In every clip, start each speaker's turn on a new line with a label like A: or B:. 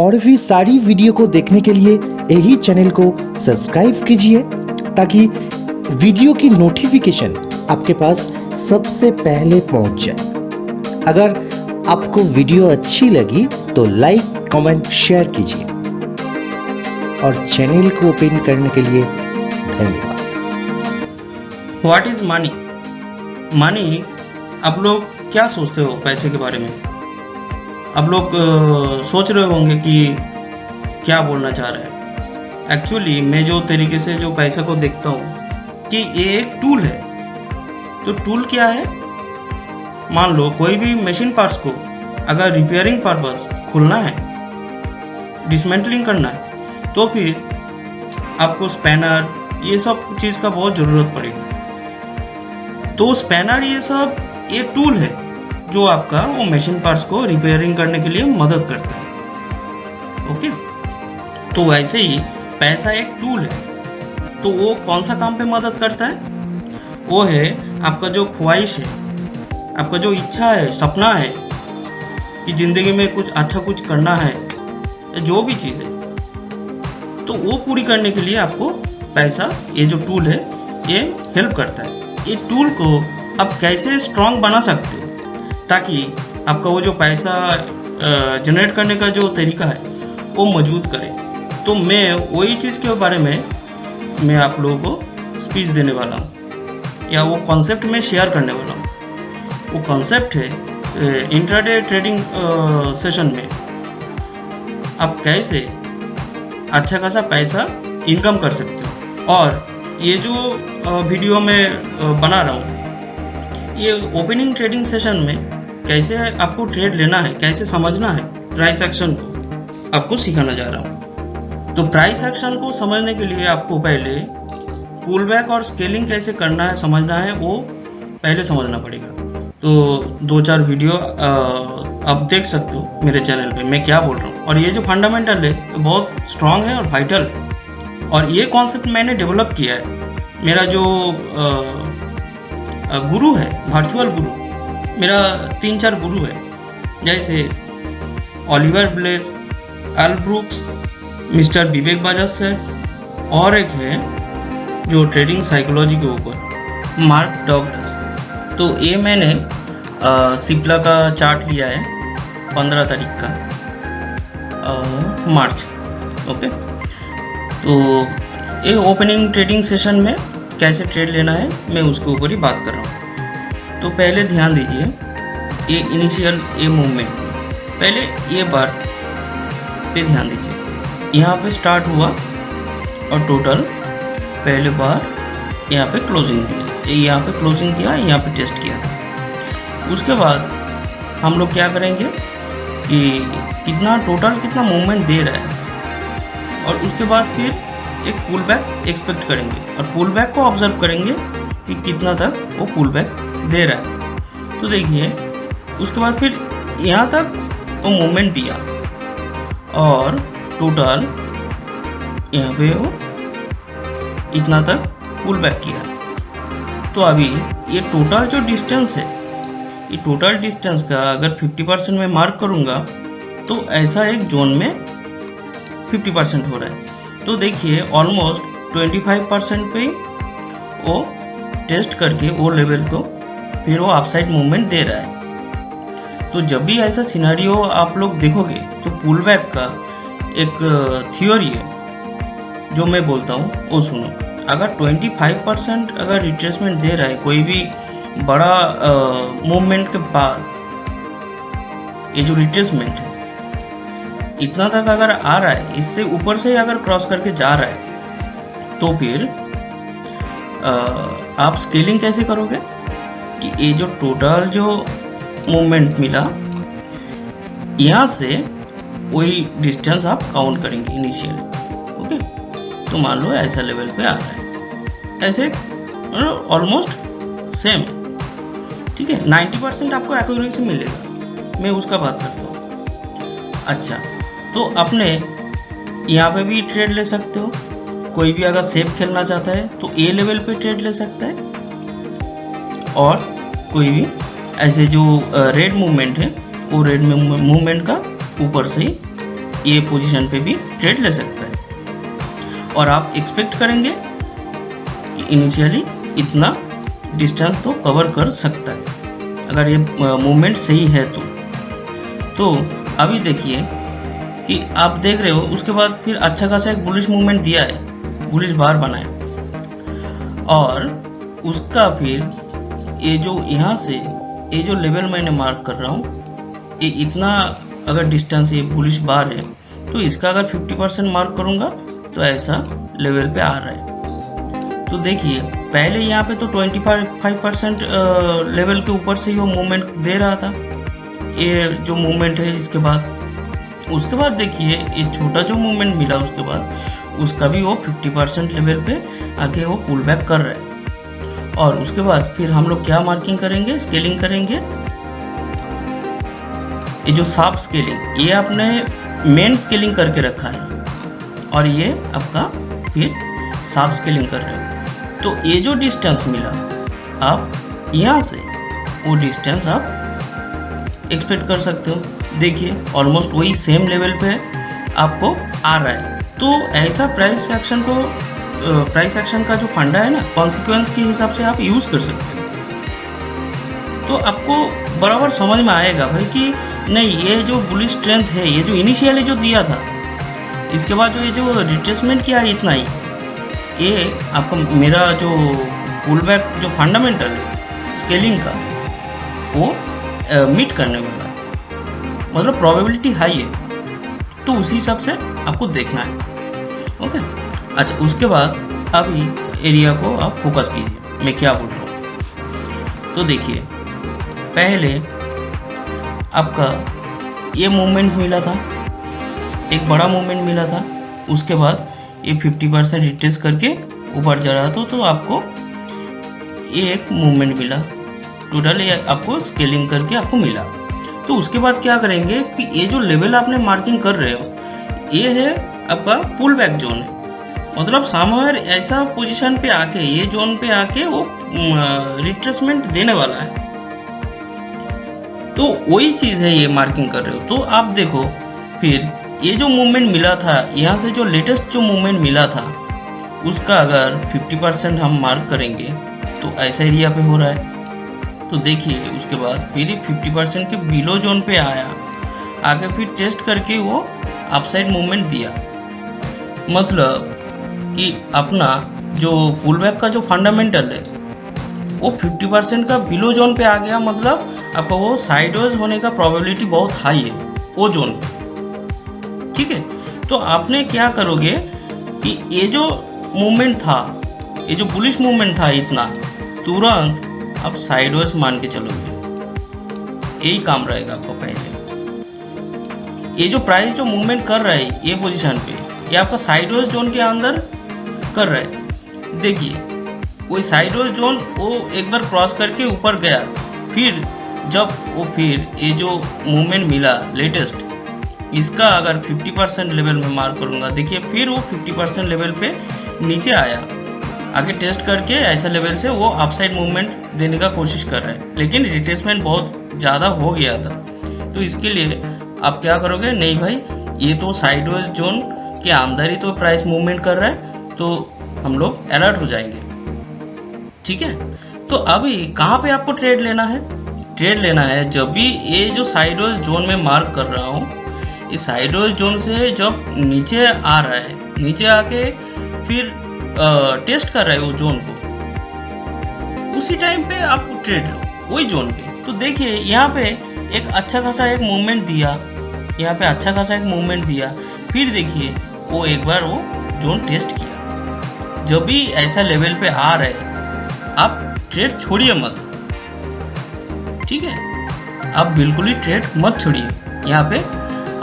A: और भी सारी वीडियो को देखने के लिए यही चैनल को सब्सक्राइब कीजिए ताकि वीडियो की नोटिफिकेशन आपके पास सबसे पहले पहुंच जाए। अगर आपको वीडियो अच्छी लगी तो लाइक, कमेंट, शेयर कीजिए और चैनल को ओपन करने के लिए धन्यवाद।
B: What is money? मनी, आप लोग क्या सोचते हो पैसे के बारे में? आप लोग सोच रहे होंगे कि क्या बोलना चाह रहे हैं। एक्चुअली मैं जो तरीके से जो पैसा को देखता हूँ कि ये एक टूल है। तो टूल क्या है? मान लो कोई भी मशीन पार्ट्स को अगर रिपेयरिंग पर्पस खोलना है, डिसमेंटलिंग करना है, तो फिर आपको स्पैनर ये सब चीज़ का बहुत ज़रूरत पड़ेगी। तो स्पैनर ये सब ये टूल है जो आपका वो मशीन पार्ट्स को रिपेयरिंग करने के लिए मदद करता है। ओके, तो वैसे ही पैसा एक टूल है। तो वो कौन सा काम पे मदद करता है? वो है आपका जो ख्वाहिश है, आपका जो इच्छा है, सपना है कि ज़िंदगी में कुछ अच्छा कुछ करना है, जो भी चीज़ है, तो वो पूरी करने के लिए आपको पैसा, ये जो टूल है, ये हेल्प करता है। ये टूल को आप कैसे स्ट्रांग बना सकते हो ताकि आपका वो जो पैसा जनरेट करने का जो तरीका है वो मजबूत करे। तो मैं वही चीज़ के बारे में मैं आप लोगों को स्पीच देने वाला हूँ या वो कॉन्सेप्ट में शेयर करने वाला हूँ। वो कॉन्सेप्ट है इंट्राडे ट्रेडिंग सेशन में आप कैसे अच्छा खासा पैसा इनकम कर सकते हो। और ये जो वीडियो मैं बना रहा हूँ, ये ओपनिंग ट्रेडिंग सेशन में कैसे आपको ट्रेड लेना है, कैसे समझना है, प्राइस एक्शन को आपको सिखाना जा रहा हूँ। तो प्राइस एक्शन को समझने के लिए आपको पहले पुल बैक और स्केलिंग कैसे करना है, समझना है, वो पहले समझना पड़ेगा। तो 2-4 वीडियो आप देख सकते हो मेरे चैनल पे मैं क्या बोल रहा हूँ। और ये जो फंडामेंटल है बहुत स्ट्रांग है और वाइटल है। और ये कॉन्सेप्ट मैंने डेवलप किया है। मेरा जो गुरु है, वर्चुअल गुरु, मेरा 3-4 गुरु है, जैसे Oliver Bless, L Brooks, mister Vivek Bajaj sir, और एक है जो ट्रेडिंग साइकोलॉजी के ऊपर मार्क डॉगलस। तो ये मैंने सिप्ला का चार्ट लिया है 15 तारीख का मार्च। ओके, तो ये ओपनिंग ट्रेडिंग सेशन में कैसे ट्रेड लेना है मैं उसके ऊपर ही बात कर रहा हूँ। तो पहले ध्यान दीजिए, ये इनिशियल ये मूवमेंट, पहले ये बार पे ध्यान दीजिए। यहाँ पे स्टार्ट हुआ और टोटल पहले बार यहाँ पे क्लोजिंग दी, यहाँ पे क्लोजिंग किया, यहाँ पे टेस्ट किया। उसके बाद हम लोग क्या करेंगे कि कितना टोटल कितना मूवमेंट दे रहा है, और उसके बाद फिर एक पुल बैक एक्सपेक्ट करेंगे और पुल बैक को ऑब्जर्व करेंगे कि कितना तक वो पुल बैक दे रहा है। तो देखिए उसके बाद फिर यहाँ तक वो मूवमेंट दिया और टोटल यहाँ पे वो इतना तक पुल बैक किया। तो अभी ये टोटल जो डिस्टेंस है, ये टोटल डिस्टेंस का अगर 50% में मार्क करूँगा तो ऐसा एक जोन में 50% हो रहा है। तो देखिए ऑलमोस्ट 25% पे वो टेस्ट करके वो लेवल को फिर वो अपसाइड मूवमेंट दे रहा है। तो जब भी ऐसा सिनेरियो आप लोग देखोगे तो पुल बैक का एक थियोरी है जो मैं बोलता हूँ वो सुनो। अगर 25% अगर रिट्रेसमेंट दे रहा है कोई भी बड़ा मूवमेंट के बाद, ये जो रिट्रेसमेंट है इतना तक अगर आ रहा है, इससे ऊपर से अगर क्रॉस करके जा रहा है, तो फिर आप स्केलिंग कैसे करोगे कि ये जो टोटल जो मूवमेंट मिला यहाँ से वही डिस्टेंस आप काउंट करेंगे इनिशियली। ओके, तो मान लो ऐसा लेवल पे आ रहा है, ऐसे ऑलमोस्ट सेम, ठीक है। 90% आपको एक्यूरेसी मिलेगा, मैं उसका बात करता हूँ। अच्छा, तो अपने यहाँ पे भी ट्रेड ले सकते हो। कोई भी अगर सेफ खेलना चाहता है तो ए लेवल पे ट्रेड ले सकता है, और कोई भी ऐसे जो रेड मूवमेंट है वो रेड मूवमेंट का ऊपर से ही ये पोजीशन पे भी ट्रेड ले सकता है। और आप एक्सपेक्ट करेंगे कि इनिशियली इतना डिस्टेंस तो कवर कर सकता है अगर ये मूवमेंट सही है तो अभी देखिए कि आप देख रहे हो उसके बाद फिर अच्छा खासा एक बुलिश मूवमेंट दिया है, बुलिश बार बना है, और उसका फिर ये जो यहाँ से ये जो लेवल मैंने मार्क कर रहा हूँ, ये इतना अगर डिस्टेंस ये बुलिश बार है तो इसका अगर 50% मार्क करूँगा तो ऐसा लेवल पे आ रहा है। तो देखिए पहले यहाँ पे तो 25% लेवल के ऊपर से ही वो मूवमेंट दे रहा था, ये जो मूवमेंट है उसके बाद देखिए ये छोटा जो मूवमेंट मिला उसके बाद उसका भी वो 50% लेवल पे आके वो पुल बैक कर रहा है। और उसके बाद फिर हम लोग क्या मार्किंग करेंगे, स्केलिंग करेंगे। ये जो शार्प स्केलिंग ये आपने मेन स्केलिंग करके रखा है और ये आपका फिर शार्प स्केलिंग कर रहे हो, तो ये जो डिस्टेंस मिला आप यहाँ से वो डिस्टेंस आप एक्सपेक्ट कर सकते हो। देखिए ऑलमोस्ट वही सेम लेवल पे आपको आ रहा है। तो ऐसा प्राइस एक्शन का जो फंडा है ना, कॉन्सिक्वेंस के हिसाब से आप यूज कर सकते हो। तो आपको बराबर समझ में आएगा भाई कि नहीं, ये जो बुलिश स्ट्रेंथ है, ये जो इनिशियली जो दिया था, इसके बाद जो ये जो रिट्रेसमेंट किया है इतना ही, ये आपका मेरा जो पुल बैक जो फंडामेंटल है स्केलिंग का वो मीट करने वाला है, मतलब प्रोबेबिलिटी हाई है। तो उसी हिसाब से आपको देखना है। ओके, अच्छा उसके बाद अभी एरिया को आप फोकस कीजिए, मैं क्या बोल रहा हूँ। तो देखिए पहले आपका ये मूवमेंट मिला था, एक बड़ा मूवमेंट मिला था, उसके बाद ये 50% रिट्रेस करके ऊपर जा रहा था, तो आपको ये एक मूवमेंट मिला, टोटल ये आपको स्केलिंग करके आपको मिला। तो उसके बाद क्या करेंगे कि ये जो लेवल आपने मार्किंग कर रहे हो ये है आपका पुल बैक जोन है, मतलब समवेयर ऐसा पोजीशन पे आके ये जोन पे आके वो रिट्रेसमेंट देने वाला है। तो वही चीज है ये मार्किंग कर रहे हो। तो आप देखो फिर ये जो मूवमेंट मिला था, यहाँ से जो लेटेस्ट जो मूवमेंट मिला था उसका अगर 50% हम मार्क करेंगे तो ऐसा एरिया पे हो रहा है। तो देखिए उसके बाद फिर 50% के बिलो जोन पे आया, आगे फिर टेस्ट करके वो अपसाइड मूवमेंट दिया, मतलब कि अपना जो पुल बैक का जो फंडामेंटल है वो 50% का बिलो जोन पे आ गया, मतलब आपका वो साइडवेज होने का प्रोबेबिलिटी बहुत हाई है वो जोन पे। ठीक है, तो आपने क्या करोगे कि ये जो मूवमेंट था, ये जो बुलिश मूवमेंट था इतना, तुरंत आप साइडवेज मान के चलोगे, यही काम रहेगा आपका। पहले ये जो प्राइस जो मूवमेंट कर रहा है ये पोजीशन पे, ये आपका साइडवेज जोन के अंदर कर रहा है। देखिए वही साइडवेज जोन वो एक बार क्रॉस करके ऊपर गया, फिर जब वो फिर ये जो मूवमेंट मिला लेटेस्ट, इसका अगर 50% लेवल में मार्क करूंगा, देखिए फिर वो 50% लेवल पे नीचे आया, आगे टेस्ट करके ऐसा लेवल से वो अपसाइड मूवमेंट देने का कोशिश कर रहा है, लेकिन रिट्रेसमेंट बहुत ज़्यादा हो गया था। तो इसके लिए आप क्या करोगे, नहीं भाई ये तो साइडवेज जोन के अंदर ही तो प्राइस मूवमेंट कर रहा है, तो हम लोग अलर्ट हो जाएंगे। ठीक है, तो अभी कहाँ पे आपको ट्रेड लेना है? ट्रेड लेना है जब भी ये जो साइडवेज जोन में मार्क कर रहा हूँ, इस साइडवेज जोन से जब नीचे आ रहा है, नीचे आके फिर टेस्ट कर रहा है वो जोन को, उसी टाइम पे आप ट्रेड लो वही जोन पे। तो देखिए यहाँ पे एक अच्छा खासा एक मूवमेंट दिया, यहाँ पे अच्छा खासा एक मूवमेंट दिया, फिर देखिए वो एक बार वो जोन टेस्ट किया। जब भी ऐसा लेवल पे आ रहा है आप ट्रेड छोड़िए मत, ठीक है, आप बिल्कुल ही ट्रेड मत छोड़िए। यहाँ पे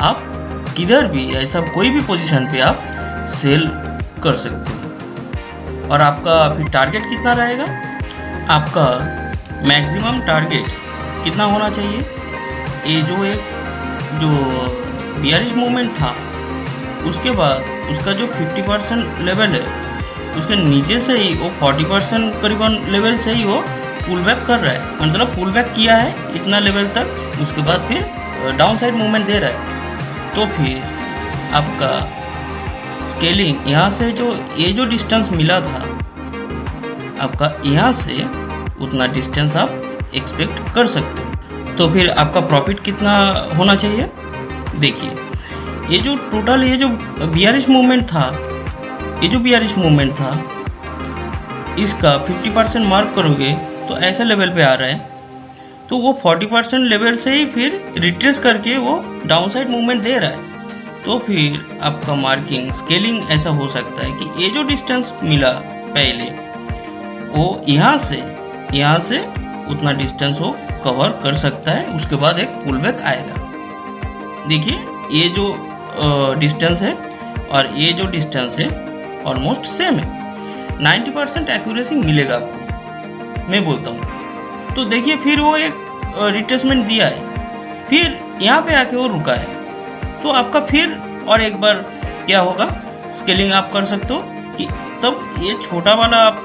B: आप किधर भी ऐसा कोई भी पोजीशन पे आप सेल कर सकते हो। और आपका फिर टारगेट कितना रहेगा? आपका मैक्सिमम टारगेट कितना होना चाहिए? ये जो एक जो बियरिश मूवमेंट था उसके बाद उसका जो 50% लेवल है उसके नीचे से ही वो 40% करीबन लेवल से ही वो पुल बैक कर रहा है, मतलब पुल बैक किया है इतना लेवल तक, उसके बाद फिर डाउन साइड मूवमेंट दे रहा है। तो फिर आपका स्केलिंग यहाँ से जो ये जो डिस्टेंस मिला था आपका, यहाँ से उतना डिस्टेंस आप एक्सपेक्ट कर सकते हो। तो फिर आपका प्रॉफिट कितना होना चाहिए? देखिए, ये जो टोटल ये जो बियरिश मूवमेंट था, ये जो बियरिश मूवमेंट था, इसका 50% मार्क करोगे तो ऐसे लेवल पे आ रहा है, तो वो 40% लेवल से ही फिर रिट्रेस करके वो डाउन साइड मूवमेंट दे रहा है। तो फिर आपका मार्किंग स्केलिंग ऐसा हो सकता है कि ये जो डिस्टेंस मिला पहले, वो यहाँ से उतना डिस्टेंस वो कवर कर सकता है। उसके बाद एक पुल बैक आएगा। देखिए, ये जो डिस्टेंस है और ये जो डिस्टेंस है ऑलमोस्ट सेम है। 90% एक्यूरेसी मिलेगा आपको, मैं बोलता हूँ। तो देखिए, फिर वो एक रिट्रेसमेंट दिया है, फिर यहाँ पे आके वो रुका है। तो आपका फिर और एक बार क्या होगा, स्केलिंग आप कर सकते हो कि तब ये छोटा वाला आप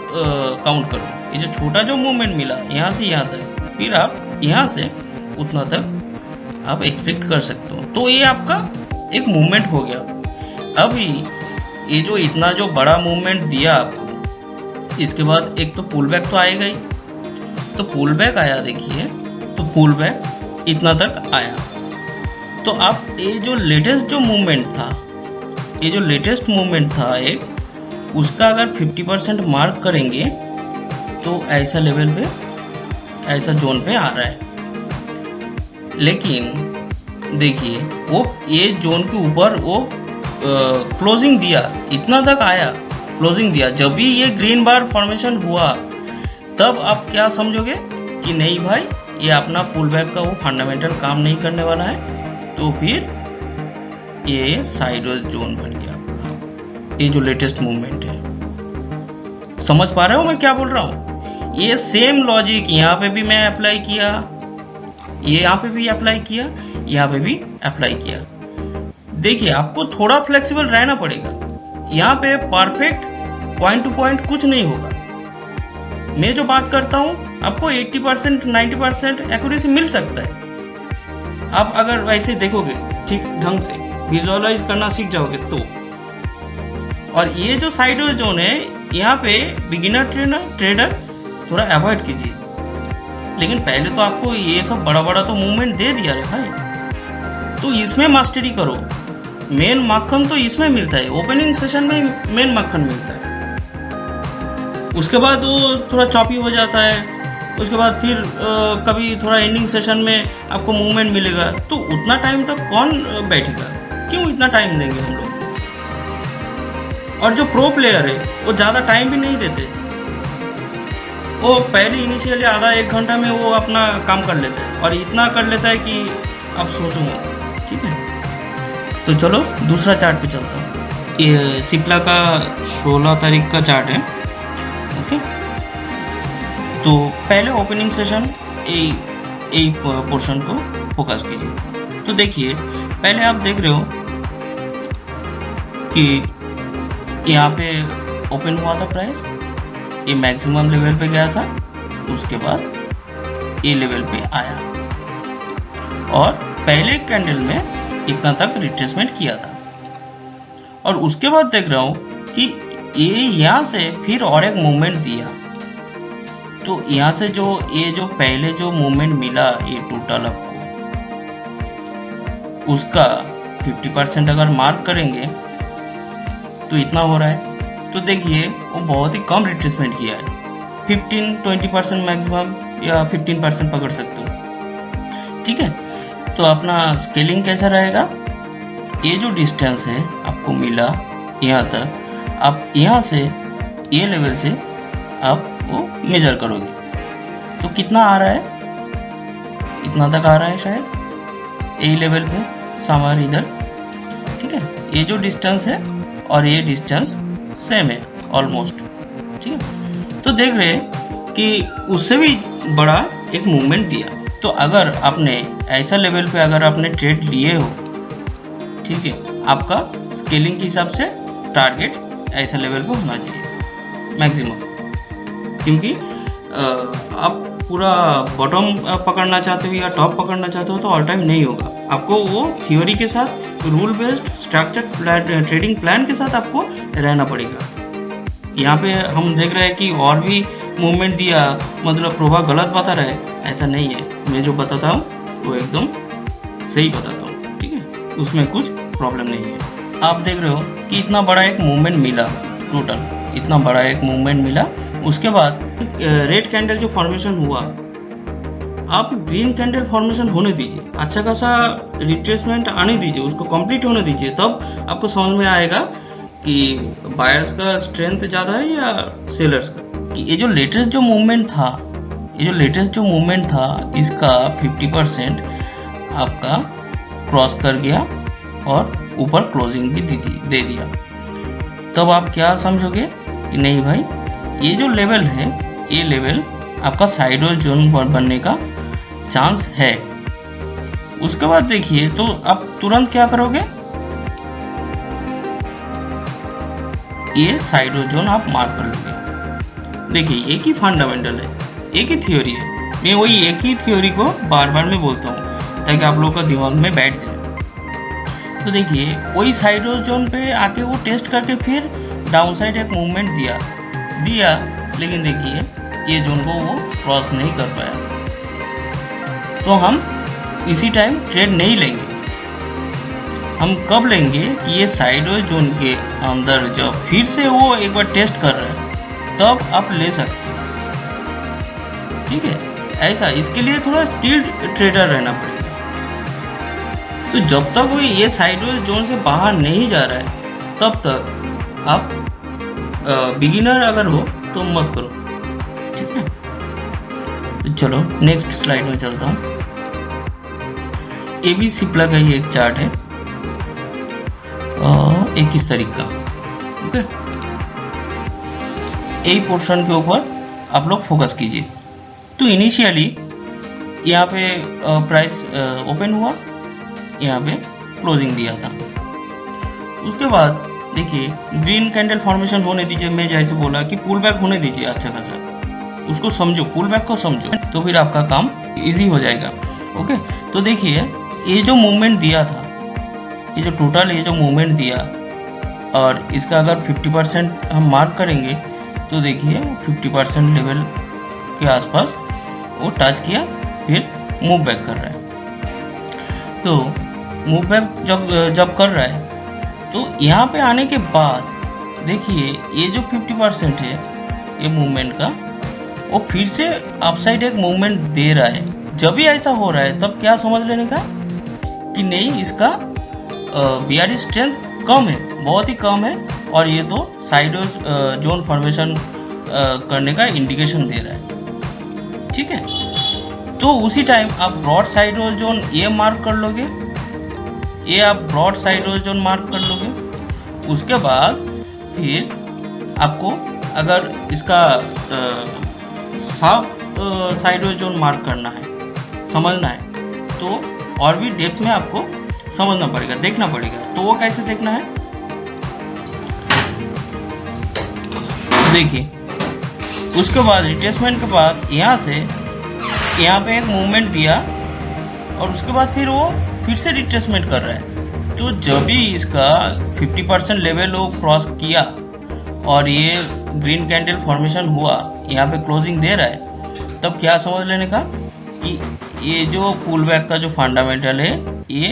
B: काउंट करो। ये जो छोटा जो मूवमेंट मिला यहाँ से यहाँ तक, फिर आप यहाँ से उतना तक आप एक्सपेक्ट कर सकते हो। तो ये आपका एक मूवमेंट हो गया। अभी ये जो इतना जो बड़ा मूवमेंट दिया आपको, इसके बाद एक तो पुल बैक तो आएगा ही। तो पुल बैक आया, देखिए, तो पुल बैक इतना तक आया। तो आप ये जो लेटेस्ट जो मूवमेंट था, ये जो लेटेस्ट मूवमेंट था एक, उसका अगर 50% मार्क करेंगे तो ऐसा लेवल पे, ऐसा जोन पे आ रहा है। लेकिन देखिए, वो ये जोन के ऊपर वो क्लोजिंग दिया, इतना तक आया, क्लोजिंग दिया। जब भी ये ग्रीन बार फॉर्मेशन हुआ, तब आप क्या समझोगे कि नहीं भाई, ये अपना पुल बैक का वो फंडामेंटल काम नहीं करने वाला है। तो फिर ये साइडवेज जोन बन गया आपका। ये जो लेटेस्ट मूवमेंट है, समझ पा रहे हो मैं क्या बोल रहा हूँ? ये सेम लॉजिक यहाँ पे भी मैं अप्लाई किया, ये यहाँ पे भी अप्लाई किया, यहाँ पे भी अप्लाई किया। देखिए, आपको थोड़ा फ्लेक्सिबल रहना पड़ेगा। यहाँ पे परफेक्ट पॉइंट टू पॉइंट कुछ नहीं होगा। मैं जो बात करता हूँ, आपको 80% 90% एक्यूरेसी मिल सकता है। आप अगर वैसे देखोगे, ठीक ढंग से विजुअलाइज करना सीख जाओगे तो। और ये जो साइडवेज जोन है, यहाँ पे बिगिनर ट्रेडर थोड़ा अवॉइड कीजिए। लेकिन पहले तो आपको ये सब बड़ा बड़ा तो मूवमेंट दे दिया रे भाई, तो इसमें मास्टरी करो। मेन मक्खन तो इसमें मिलता है, ओपनिंग सेशन में मेन मक्खन मिलता है। उसके बाद वो थोड़ा चॉपी हो जाता है। उसके बाद फिर कभी थोड़ा एंडिंग सेशन में आपको मूवमेंट मिलेगा, तो उतना टाइम तक कौन बैठेगा? क्यों इतना टाइम देंगे हम लोग? और जो प्रो प्लेयर है वो ज़्यादा टाइम भी नहीं देते, वो पहले इनिशियली आधा एक घंटा में वो अपना काम कर लेता है, और इतना कर लेता है कि आप सोचूंगा। ठीक है, तो चलो दूसरा चार्ट पे चलता हूँ। ये सिप्ला का 16 तारीख का चार्ट है। ओके, तो पहले ओपनिंग सेशन यही पोर्शन को फोकस कीजिए। तो देखिए, पहले आप देख रहे हो कि यहाँ पे ओपन हुआ था प्राइस, ये मैक्सिमम लेवल पे गया था, उसके बाद ये लेवल पे आया और पहले कैंडल में इतना तक रिट्रेसमेंट किया था। और उसके बाद देख रहा हूँ कि ये यहाँ से फिर और एक मूवमेंट दिया। तो यहाँ से जो ये जो पहले जो मूवमेंट मिला, ये टोटल आपको उसका 50% अगर मार्क करेंगे तो इतना हो रहा है। तो देखिए, वो बहुत ही कम रिट्रेसमेंट किया है, 15-20% मैक्सिमम या 15% पकड़ सकते हो। ठीक है, तो अपना स्केलिंग कैसा रहेगा? ये जो डिस्टेंस है आपको मिला यहाँ तक, आप यहाँ से ये लेवल से आप वो मेजर करोगे तो कितना आ रहा है? इतना तक आ रहा है शायद, यही लेवल पे समर इधर। ठीक है, ये जो डिस्टेंस है और ये डिस्टेंस सेम है ऑलमोस्ट। ठीक है, तो देख रहे हैं कि उससे भी बड़ा एक मूवमेंट दिया। तो अगर आपने ऐसा लेवल पे अगर आपने ट्रेड लिए हो, ठीक है, आपका स्केलिंग के हिसाब से टारगेट ऐसा लेवल पे होना चाहिए मैक्सिमम। क्योंकि आप पूरा बॉटम पकड़ना चाहते हो या टॉप पकड़ना चाहते हो तो ऑल टाइम नहीं होगा। आपको वो थ्योरी के साथ rule based structure trading plan के साथ आपको रहना पड़ेगा। यहाँ पे हम देख रहे हैं कि और भी मूवमेंट दिया, मतलब प्रभाव गलत बता रहा है, ऐसा नहीं है। मैं जो बताता हूँ वो एकदम सही बताता हूँ, ठीक है, उसमें कुछ प्रॉब्लम नहीं है। आप देख रहे हो कि इतना बड़ा एक मूवमेंट मिला, टोटल इतना बड़ा एक मूवमेंट मिला। उसके बाद रेड कैंडल जो फॉर्मेशन हुआ, आप ग्रीन कैंडल फॉर्मेशन होने दीजिए, अच्छा खासा रिट्रेसमेंट आने दीजिए, उसको कंप्लीट होने दीजिए, तब आपको समझ में आएगा कि बायर्स का स्ट्रेंथ ज़्यादा है या सेलर्स का। कि ये जो लेटेस्ट जो मूवमेंट था, इसका 50% आपका क्रॉस कर गया और ऊपर क्लोजिंग भी दे दिया। तब आप क्या समझोगे कि नहीं भाई, ये जो लेवल है, ये लेवल आपका साइडवेज जोन बनने का चांस है। उसके बाद देखिए, तो आप तुरंत क्या करोगे, ये साइडवेज जोन आप मार्क कर लोगे। देखिए एक ही फंडामेंटल है, एक ही थ्योरी है, मैं वही एक ही थ्योरी को बार बार मैं बोलता हूँ ताकि आप लोगों का दिमाग में बैठ जाए। तो देखिए वही साइडवेज जोन पे आके वो टेस्ट करके फिर डाउन साइड एक मूवमेंट दिया, लेकिन देखिए ये जोन को वो क्रॉस नहीं कर पाया। तो हम इसी टाइम ट्रेड नहीं लेंगे। हम कब लेंगे कि ये साइडवेज जोन के अंदर जब फिर से वो एक बार टेस्ट कर रहा है, तब आप ले सकते हैं, ठीक है। ऐसा इसके लिए थोड़ा स्किल्ड ट्रेडर रहना पड़ेगा। तो जब तक वो ये साइडवेज जोन से बाहर नहीं जा रहा है, तब तक आप बिगिनर अगर हो तो मत करो, ठीक है। तो चलो नेक्स्ट स्लाइड में चलता हूँ। AB सिप्ला का ही एक चार्ट है, 21 तारीख का, ओके। यही पोर्शन के ऊपर आप लोग फोकस कीजिए। तो इनिशियली यहाँ पे प्राइस ओपन हुआ, यहाँ पे क्लोजिंग दिया था। उसके बाद देखिए ग्रीन कैंडल फॉर्मेशन होने दीजिए। मैं जैसे बोला कि पुल बैक होने दीजिए, अच्छा खासा उसको समझो, पुल बैक को समझो, तो फिर आपका काम इजी हो जाएगा, ओके। तो देखिए ये जो मूवमेंट दिया था, ये जो टोटल ये जो मूवमेंट दिया, और इसका अगर 50% हम मार्क करेंगे तो देखिए 50% लेवल के आसपास वो टच किया, फिर मूव बैक कर रहा है। तो मूव बैक जब कर रहा है, तो यहाँ पे आने के बाद देखिए ये जो 50% है ये मूवमेंट का, वो फिर से अपसाइड एक मूवमेंट दे रहा है। जब भी ऐसा हो रहा है तब क्या समझ लेने का कि नहीं, इसका BRE स्ट्रेंथ कम है, बहुत ही कम है, और ये तो साइडवेज जोन फॉर्मेशन करने का इंडिकेशन दे रहा है, ठीक है। तो उसी टाइम आप ब्रॉड साइडवेज जोन ये मार्क कर लोगे, ये आप ब्रॉड साइडवेज जोन मार्क कर लोगे। उसके बाद फिर आपको अगर इसका सब साइडवेज जोन मार्क करना है, समझना है, तो और भी डेप्थ में आपको समझना पड़ेगा, देखना पड़ेगा। तो वो कैसे देखना है, देखिए उसके बाद रिट्रेसमेंट के बाद यहाँ से यहाँ पे एक मूवमेंट दिया, और उसके बाद फिर वो फिर से रिट्रेसमेंट कर रहा है। तो जब भी इसका 50% लेवल वो क्रॉस किया और ये ग्रीन कैंडल फॉर्मेशन हुआ, यहाँ पे क्लोजिंग दे रहा है, तब क्या समझ लेने का कि ये जो पुल बैक का जो फंडामेंटल है, ये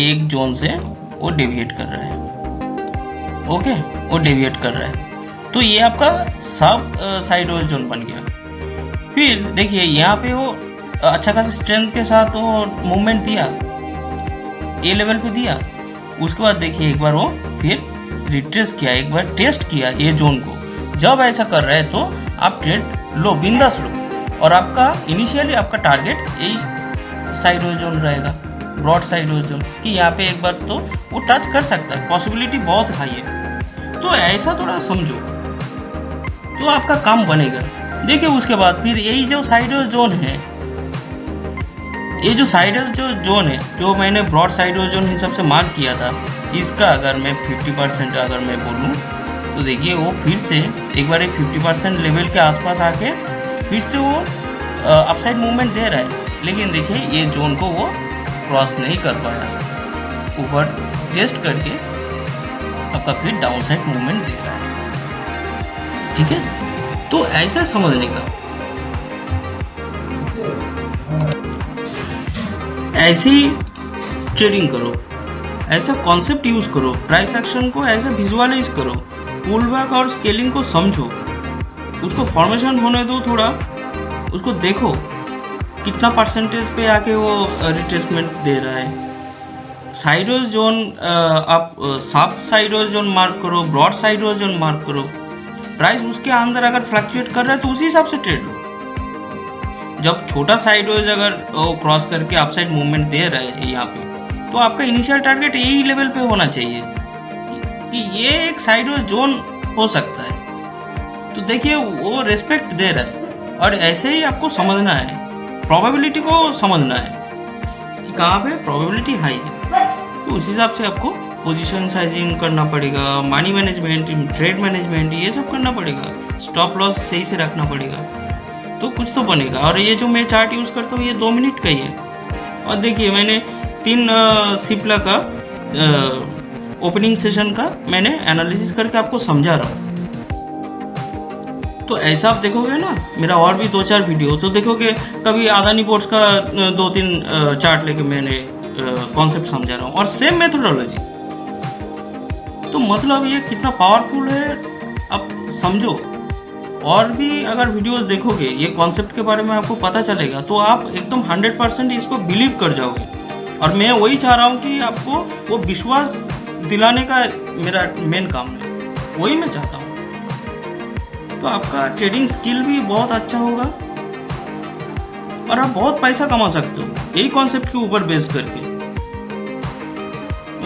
B: एक जोन से वो डेविएट कर रहा है, ओके, वो डेविएट कर रहा है। तो ये आपका सब साइडवेज जोन बन गया। फिर देखिए यहाँ पे वो अच्छा खासा स्ट्रेंथ के साथ वो मूवमेंट दिया, ए लेवल पे दिया। उसके बाद देखिए एक बार वो फिर रिट्रेस किया, एक बार टेस्ट किया ये जोन को। जब ऐसा कर रहा है तो आप ट्रेड लो, बिंदास लो, और आपका इनिशियली आपका टारगेट यही साइडवेज जोन रहेगा, ब्रॉड साइडवेज जोन, कि यहाँ पे एक बार तो वो टच कर सकता है, पॉसिबिलिटी बहुत हाई है। तो ऐसा थोड़ा समझो तो आपका काम बनेगा। देखिए उसके बाद फिर यही जो साइडवेज जोन है, ये जो साइडवेज जो जोन है, जो मैंने ब्रॉड साइडवेज जोन हिसाब से मार्क किया था, इसका अगर मैं 50% अगर मैं बोलूँ तो देखिए वो फिर से एक बार 50% लेवल के आसपास आके फिर से वो अपसाइड मूवमेंट दे रहा है। लेकिन देखिए ये जोन को वो क्रॉस नहीं कर पाया, ऊपर टेस्ट करके आपका फिर डाउन साइड मूवमेंट दे रहा है। ठीक है, तो ऐसा समझने का, ऐसी ट्रेडिंग करो, ऐसा कॉन्सेप्ट यूज करो, प्राइस एक्शन को ऐसा विजुअलाइज करो, पुल बैक और स्केलिंग को समझो, उसको फॉर्मेशन होने दो, थोड़ा उसको देखो कितना परसेंटेज पे आके वो रिट्रेसमेंट दे रहा है। साइडवेज जोन आप सॉफ्ट साइडवेज जोन मार्क करो, ब्रॉड साइडवेज जोन मार्क करो, प्राइस उसके अंदर अगर फ्लक्चुएट कर रहा है तो उसी हिसाब से ट्रेड लो। जब छोटा साइडवेज अगर क्रॉस करके अपसाइड मूवमेंट दे रहा है यहाँ पे, तो आपका इनिशियल टारगेट यही लेवल पे होना चाहिए कि ये एक साइडवेज जोन हो सकता है। तो देखिए वो रेस्पेक्ट दे रहा है, और ऐसे ही आपको समझना है, प्रोबेबिलिटी को समझना है कि कहाँ पे प्रोबेबिलिटी हाई है। तो उस हिसाब से आपको पोजीशन साइजिंग करना पड़ेगा, मनी मैनेजमेंट, ट्रेड मैनेजमेंट, ये सब करना पड़ेगा, स्टॉप लॉस सही से रखना पड़ेगा, तो कुछ तो बनेगा। और ये जो मैं चार्ट यूज़ करता हूँ ये 2 मिनट का ही है। और देखिए मैंने 3 सिप्ला का ओपनिंग सेशन का मैंने एनालिसिस करके आपको समझा रहा हूँ। तो ऐसा आप देखोगे ना, मेरा और भी 2-4 वीडियो तो देखोगे, कभी अदानी पोर्ट्स का 2-3 चार्ट लेके मैंने कॉन्सेप्ट समझा रहा हूँ, और सेम मेथोडोलॉजी। तो मतलब ये कितना पावरफुल है आप समझो। और भी अगर वीडियोस देखोगे ये कॉन्सेप्ट के बारे में आपको पता चलेगा, तो आप एकदम 100% इसको बिलीव कर जाओगे। और मैं वही चाह रहा हूँ कि आपको वो विश्वास दिलाने का मेरा मेन काम है, वही मैं चाहता हूँ। तो आपका ट्रेडिंग स्किल भी बहुत अच्छा होगा और आप बहुत पैसा कमा सकते हो यही कॉन्सेप्ट के ऊपर बेस करके।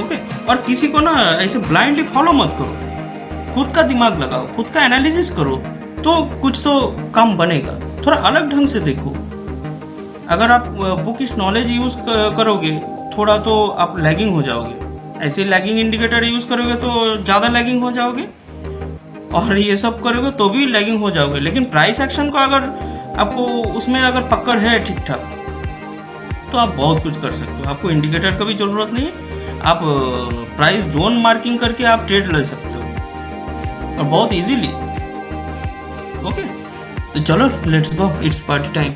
B: ओके, और किसी को ना ऐसे ब्लाइंडली फॉलो मत करो, खुद का दिमाग लगाओ, खुद का एनालिसिस करो, तो कुछ तो काम बनेगा। थोड़ा अलग ढंग से देखो। अगर आप बुकिश नॉलेज यूज करोगे थोड़ा, तो आप लैगिंग हो जाओगे। ऐसे लैगिंग इंडिकेटर यूज करोगे तो ज्यादा लैगिंग हो जाओगे, और ये सब करोगे तो भी लैगिंग हो जाओगे। लेकिन प्राइस एक्शन को अगर आपको उसमें अगर पकड़ है ठीक ठाक, तो आप बहुत कुछ कर सकते हो। आपको इंडिकेटर का भी जरूरत नहीं है, आप प्राइस जोन मार्किंग करके आप ट्रेड ले सकते हो, और बहुत इजीली। ओके, तो चलो let's go, it's party time.